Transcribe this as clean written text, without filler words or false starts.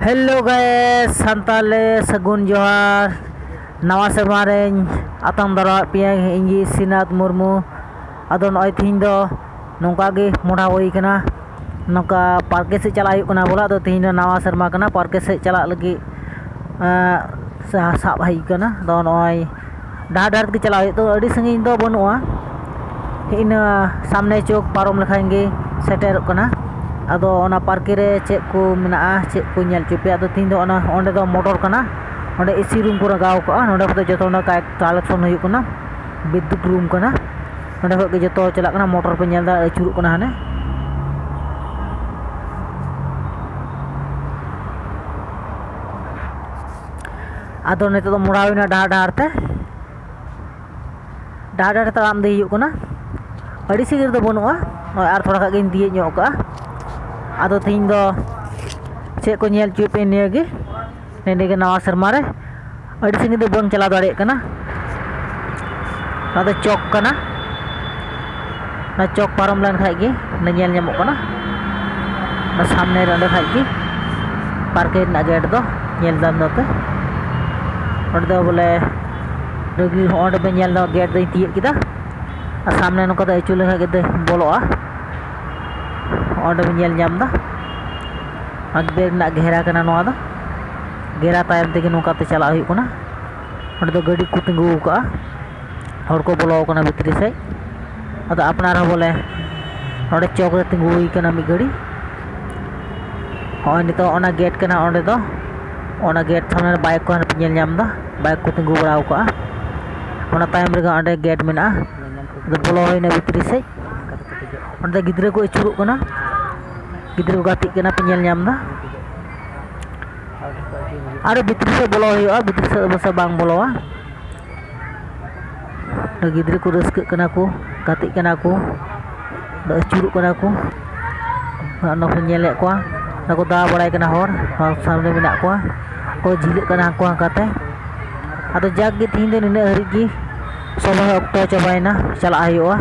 Hello guys, santale sagun johar. Nawa serma reñ atang dara piang ingi Sinat Murmu. Ado noy tihin do nongka ge moda hoi kana. Nongka parke se chala huyuk kana bola ado tihin do nawa serma kana parke se chala lagi sab hai kana. Do noy dar ke chala huyuk to adi sangin do banua. Ina samne chok parom lekhain ge seterok kana. Ado ona parke re cek ku mena cek ku nyel cupe ado tin do ona onde do motor kana onde AC room ko ragaw ko onde ko joto na ka collection huyuk kana biddut room kana onde ko joto chalak kana motor pe nyel da churuk kana hane ado ne to murawina dar te taram de huyuk kana adi sigir do bonua ar thoda ka gen die nyok ka ado tihin do cek ko nyel cupe ne ge nende ge nawa serma re adi singi do bang chala dare kana ado chok kana na chok param lan khai ge na nyel nyamok kana na samne re onde khai ge parke na gate do nyel dan do te onde do bole dogi onde be nyel do gate do tiek kita samne no ka do chule khai ge de boloa onde nyel nyam da agbe na ghera kana no ada ghera tayam tege no kate chala huyuk kana onde do gadi ku tingu ka hor ko bolo kana bitri sai ado apnar ho bole onde chok re tingu hui kana mi gadi onde to ona gate kana onde do ona gate samne bike ko nyel nyam da bike ku tingu baraw ka ona tayam re onde gate mena ado bolo hoina bitri sai onde gidre ko churuk kana gidre ko gatik kena penyel nyam da ada bitri se bolo huyuk bitri se basa bang boloa da gidre ko reuske kena ko gatik kena ko da churuk kena ko no penyel ko da ko da balai kena hor samne menak ko jilek kena ko angkate ado jag ge tihin de nina hari gi soba okto cobaina chala huyuk